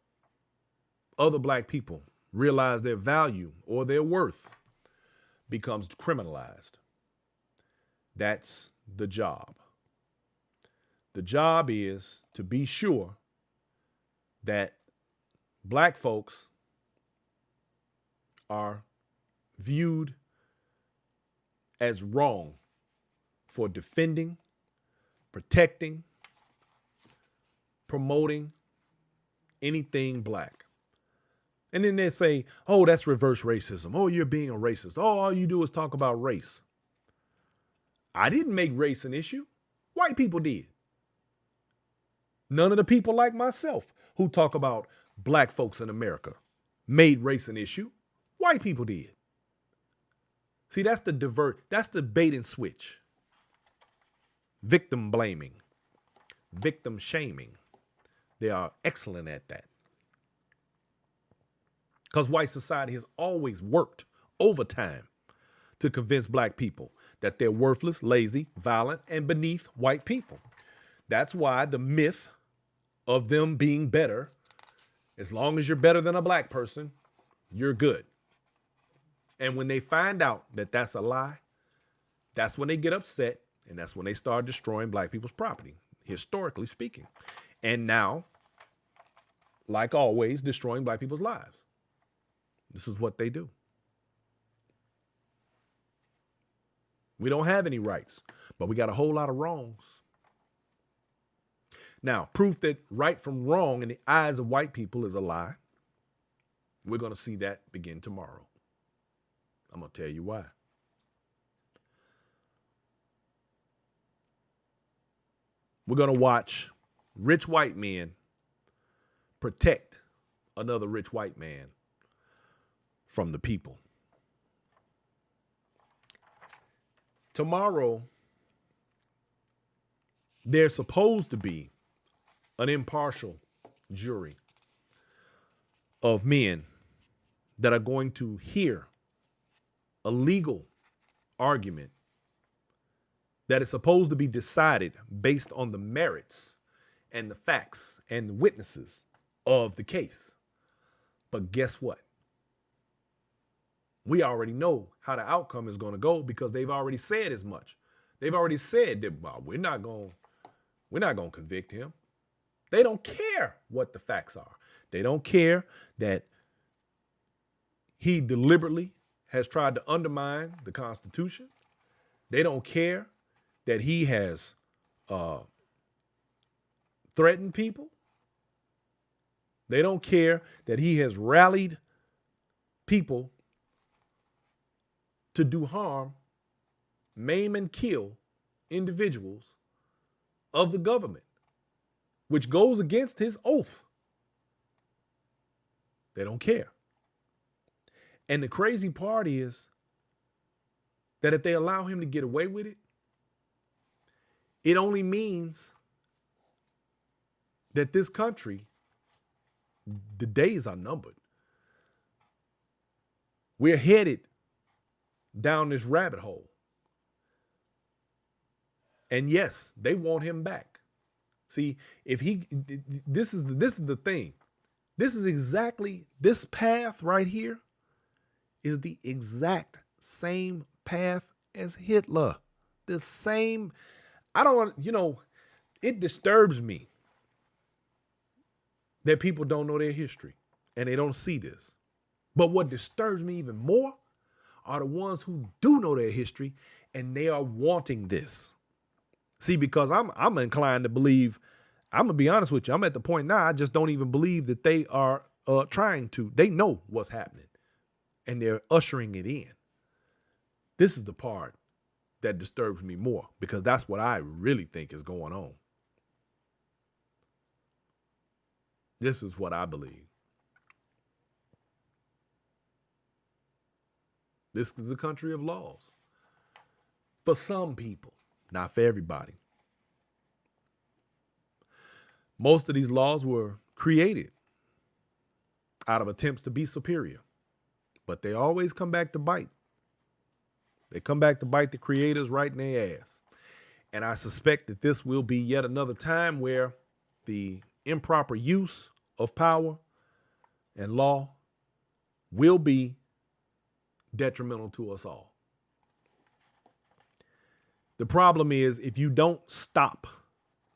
other black people realize their value or their worth becomes criminalized. That's the job. The job is to be sure that black folks are viewed as wrong for defending, protecting, promoting anything black. And then they say, oh, that's reverse racism. Oh, you're being a racist. Oh, all you do is talk about race. I didn't make race an issue. White people did. None of the people like myself who talk about black folks in America made race an issue. White people did. See, that's the bait and switch. Victim blaming, victim shaming. They are excellent at that. Because white society has always worked overtime to convince black people that they're worthless, lazy, violent, and beneath white people. That's why the myth of them being better, as long as you're better than a black person, you're good. And when they find out that that's a lie, that's when they get upset, and that's when they start destroying black people's property, historically speaking. And now, like always, destroying black people's lives. This is what they do. We don't have any rights, but we got a whole lot of wrongs. Now, proof that right from wrong in the eyes of white people is a lie. We're going to see that begin tomorrow. I'm going to tell you why. We're going to watch rich white men protect another rich white man from the people. Tomorrow, there's supposed to be an impartial jury of men that are going to hear a legal argument that is supposed to be decided based on the merits and the facts and the witnesses of the case. But guess what? We already know how the outcome is going to go because they've already said as much. They've already said that, well, we're not going to convict him. They don't care what the facts are. They don't care that he deliberately has tried to undermine the Constitution. They don't care that he has threatened people. They don't care that he has rallied people to do harm, maim, and kill individuals of the government, which goes against his oath. They don't care. And the crazy part is that if they allow him to get away with it, it only means that this country, the days are numbered. We're headed down this rabbit hole. And yes, they want him back. See, this is the thing. This path right here is the exact same path as Hitler. The same. I don't want, it disturbs me that people don't know their history and they don't see this. But what disturbs me even more are the ones who do know their history and they are wanting this. See, because I'm inclined to believe, I'm going to be honest with you, I'm at the point now, I just don't even believe that they are trying to. They know what's happening and they're ushering it in. This is the part that disturbs me more because that's what I really think is going on. This is what I believe. This is a country of laws. For some people, not for everybody. Most of these laws were created out of attempts to be superior, but they always come back to bite. They come back to bite the creators right in their ass. And I suspect that this will be yet another time where the improper use of power and law will be detrimental to us all. The problem is if you don't stop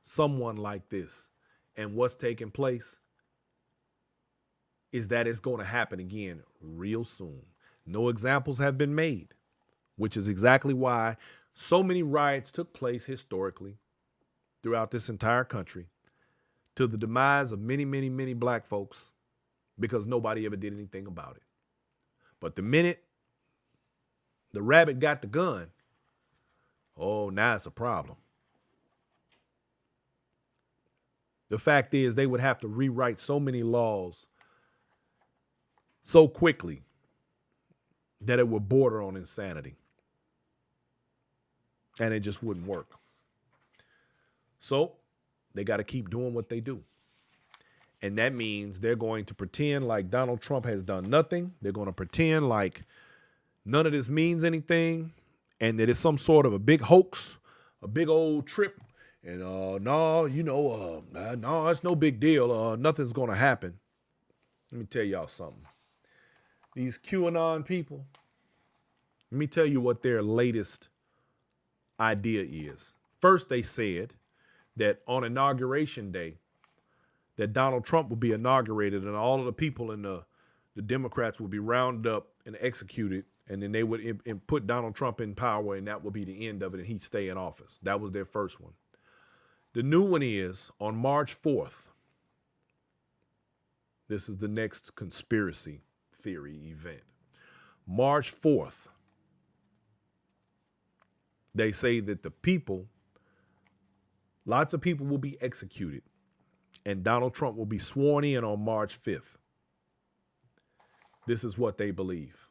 someone like this and what's taking place is that it's going to happen again real soon. No examples have been made, which is exactly why so many riots took place historically throughout this entire country to the demise of many, many, many black folks because nobody ever did anything about it. But the minute the rabbit got the gun, oh, now it's a problem. The fact is they would have to rewrite so many laws so quickly that it would border on insanity. And it just wouldn't work. So they got to keep doing what they do. And that means they're going to pretend like Donald Trump has done nothing. They're going to pretend like none of this means anything and that it's some sort of a big hoax, a big old trip. And no, it's no big deal. Nothing's going to happen. Let me tell y'all something. These QAnon people, let me tell you what their latest idea is. First, they said that on Inauguration Day, that Donald Trump would be inaugurated and all of the people in the Democrats would be rounded up and executed, and then they would put Donald Trump in power, and that would be the end of it, and he'd stay in office. That was their first one. The new one is on March 4th. This is the next conspiracy theory event. March 4th, they say that the people, lots of people will be executed, and Donald Trump will be sworn in on March 5th. This is what they believe.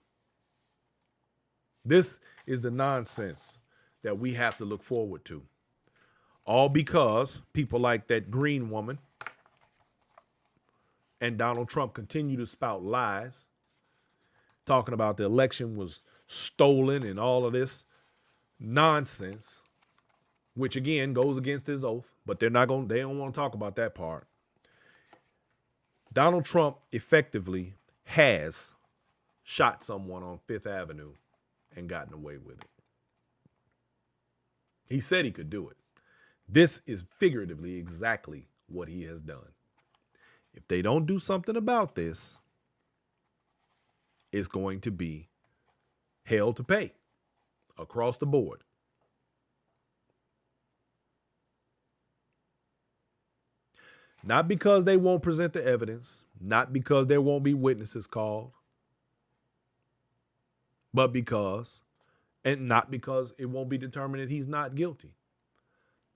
This is the nonsense that we have to look forward to. All because people like that green woman and Donald Trump continue to spout lies, talking about the election was stolen and all of this nonsense, which again goes against his oath, but they don't want to talk about that part. Donald Trump effectively has shot someone on Fifth Avenue and gotten away with it. He said he could do it. This is figuratively exactly what he has done. If they don't do something about this, it's going to be hell to pay across the board. Not because they won't present the evidence, not because there won't be witnesses called, but because, and not because it won't be determined that he's not guilty.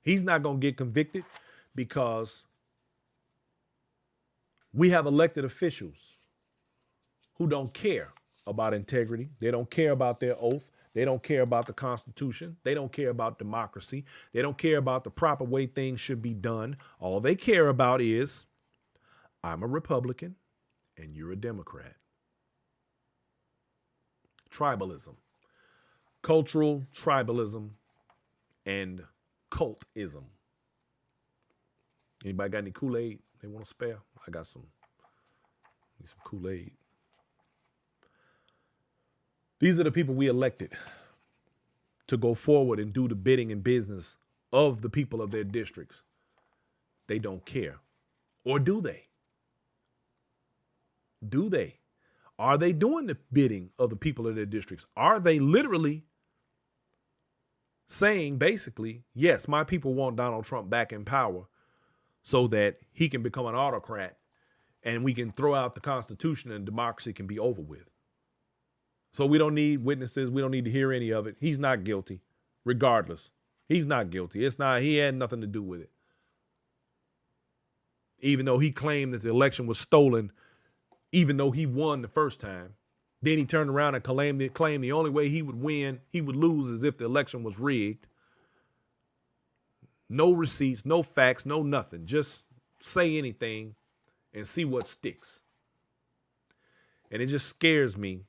He's not going to get convicted because we have elected officials who don't care about integrity. They don't care about their oath. They don't care about the Constitution. They don't care about democracy. They don't care about the proper way things should be done. All they care about is, I'm a Republican and you're a Democrat. Tribalism, cultural tribalism, and cultism. Anybody got any Kool-Aid they want to spare? I got some. Need some Kool-Aid. These are the people we elected to go forward and do the bidding and business of the people of their districts. They don't care. Or do they? Do they? Are they doing the bidding of the people of their districts? Are they literally saying basically, yes, my people want Donald Trump back in power so that he can become an autocrat and we can throw out the Constitution and democracy can be over with? So we don't need witnesses. We don't need to hear any of it. He's not guilty, regardless. He's not guilty. He had nothing to do with it. Even though he claimed that the election was stolen, even though he won the first time, then he turned around and claimed the only way he would lose is if the election was rigged. No receipts, no facts, no nothing. Just say anything and see what sticks. And it just scares me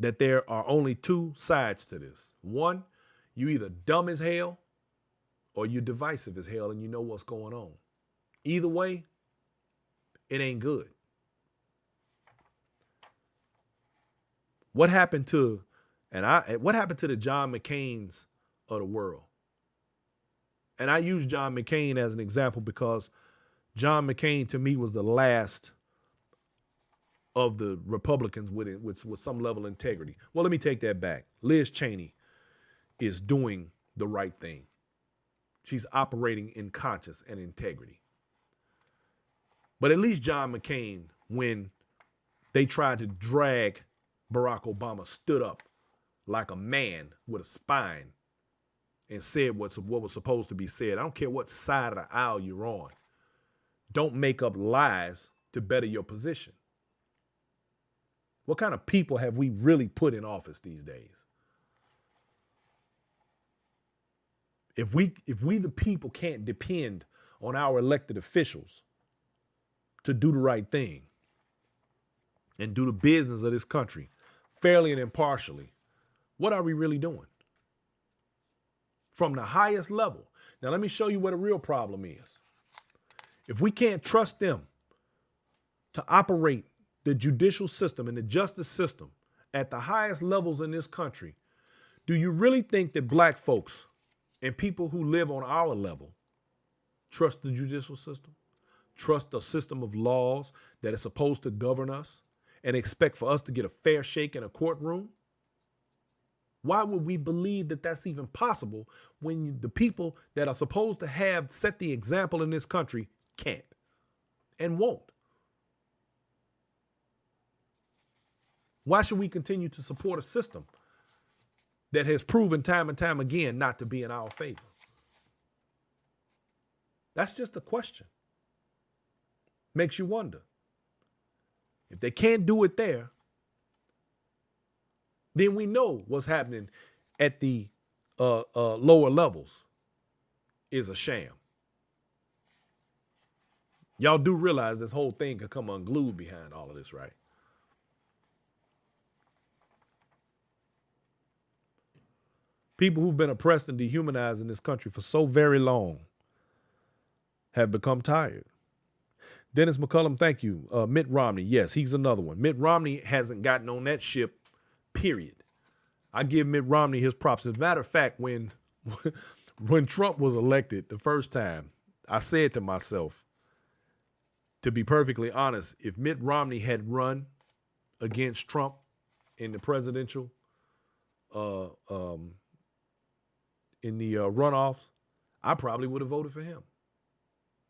that there are only two sides to this. One, you either dumb as hell or you're divisive as hell and you know what's going on. Either way, it ain't good. What happened to the John McCains of the world? And I use John McCain as an example because John McCain to me was the last of the Republicans with some level of integrity. Well, let me take that back. Liz Cheney is doing the right thing. She's operating in conscience and integrity. But at least John McCain, when they tried to drag Barack Obama, stood up like a man with a spine and said what was supposed to be said. I don't care what side of the aisle you're on. Don't make up lies to better your position. What kind of people have we really put in office these days? If we the people can't depend on our elected officials to do the right thing and do the business of this country fairly and impartially, what are we really doing? From the highest level. Now, let me show you what a real problem is. If we can't trust them to operate the judicial system and the justice system at the highest levels in this country, do you really think that black folks and people who live on our level trust the judicial system, trust the system of laws that is supposed to govern us, and expect for us to get a fair shake in a courtroom? Why would we believe that that's even possible when the people that are supposed to have set the example in this country can't and won't? Why should we continue to support a system that has proven time and time again not to be in our favor? That's just a question. Makes you wonder. If they can't do it there, then we know what's happening at the lower levels is a sham. Y'all do realize this whole thing could come unglued behind all of this, right? People who've been oppressed and dehumanized in this country for so very long have become tired. Dennis McCullum, thank you. Mitt Romney, yes, he's another one. Mitt Romney hasn't gotten on that ship, period. I give Mitt Romney his props. As a matter of fact, when Trump was elected the first time, I said to myself, to be perfectly honest, if Mitt Romney had run against Trump in the presidential, runoffs, I probably would have voted for him.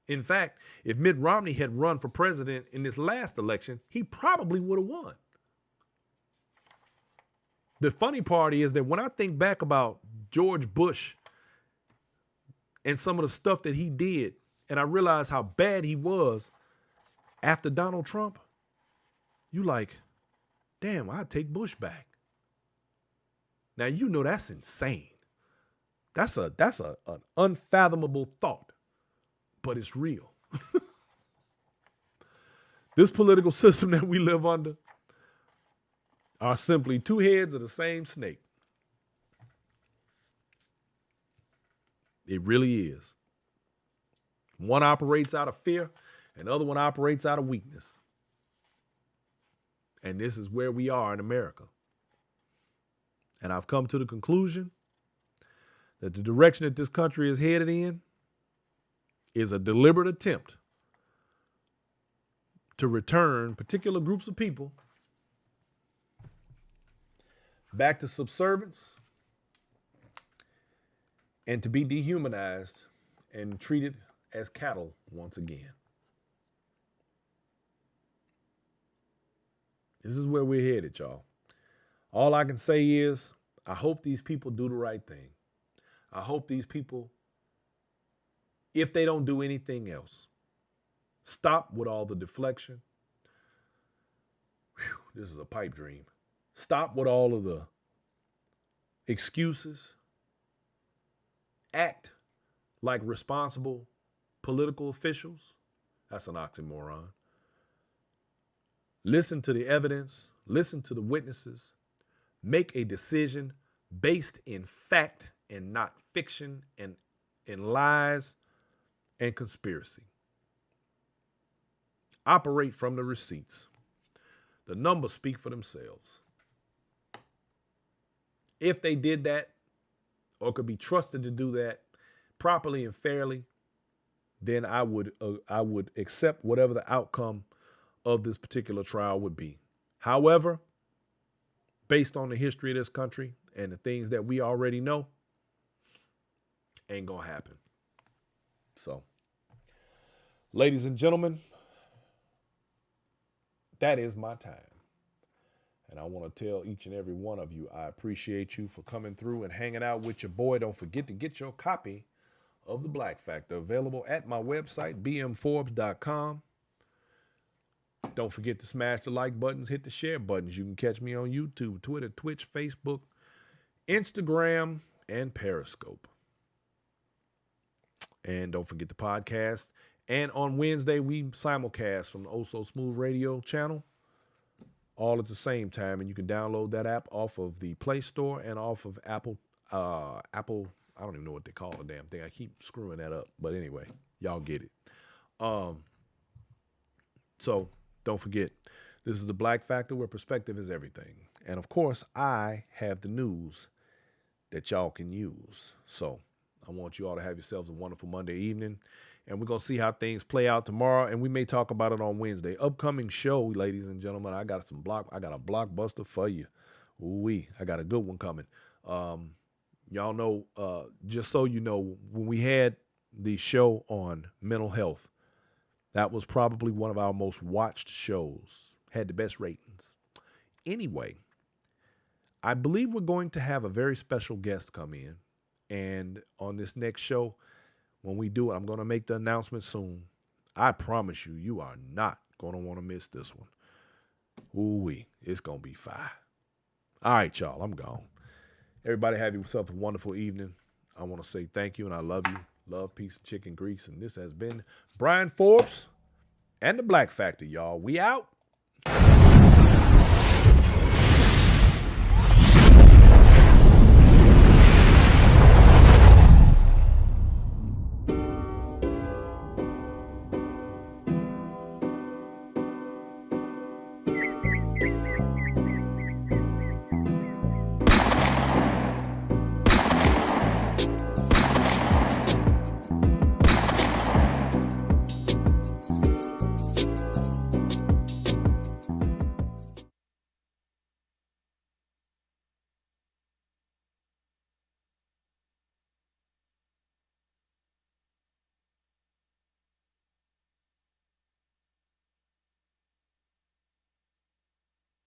In fact, if Mitt Romney had run for president in this last election, he probably would have won. The funny part is that when I think back about George Bush and some of the stuff that he did, and I realize how bad he was after Donald Trump, you like, damn, I'd take Bush back. Now, you know that's insane. That's an unfathomable thought, but it's real. This political system that we live under are simply two heads of the same snake. It really is. One operates out of fear, and the other one operates out of weakness. And this is where we are in America. And I've come to the conclusion that the direction that this country is headed in is a deliberate attempt to return particular groups of people back to subservience and to be dehumanized and treated as cattle once again. This is where we're headed, y'all. All I can say is I hope these people do the right thing. I hope these people, if they don't do anything else, stop with all the deflection. Whew, this is a pipe dream. Stop with all of the excuses. Act like responsible political officials. That's an oxymoron. Listen to the evidence. Listen to the witnesses. Make a decision based in fact and not fiction and lies and conspiracy. Operate from the receipts. The numbers speak for themselves. If they did that, or could be trusted to do that properly and fairly, then I would accept whatever the outcome of this particular trial would be. However, based on the history of this country and the things that we already know, ain't gonna happen. So, ladies and gentlemen, that is my time. And I want to tell each and every one of you, I appreciate you for coming through and hanging out with your boy. Don't forget to get your copy of The Black Factor, available at my website, bmforbes.com. Don't forget to smash the like buttons, hit the share buttons. You can catch me on YouTube, Twitter, Twitch, Facebook, Instagram, and Periscope. And don't forget the podcast. And on Wednesday, we simulcast from the Oh So Smooth Radio channel, all at the same time. And you can download that app off of the Play Store and off of Apple. I don't even know what they call the damn thing. I keep screwing that up. But anyway, y'all get it. So don't forget, this is The Black Factor, where perspective is everything. And of course, I have the news that y'all can use. So I want you all to have yourselves a wonderful Monday evening. And we're going to see how things play out tomorrow. And we may talk about it on Wednesday. Upcoming show, ladies and gentlemen, I got a blockbuster for you. Ooh-wee, I got a good one coming. Y'all know, just so you know, when we had the show on mental health, that was probably one of our most watched shows, had the best ratings. Anyway, I believe we're going to have a very special guest come in. And on this next show, when we do it, I'm going to make the announcement soon. I promise you, you are not going to want to miss this one. Ooh-wee, it's going to be fire. All right, y'all, I'm gone. Everybody have yourself a wonderful evening. I want to say thank you and I love you. Love, peace, and chicken grease. And this has been Brian Forbes and The Black Factor, y'all. We out.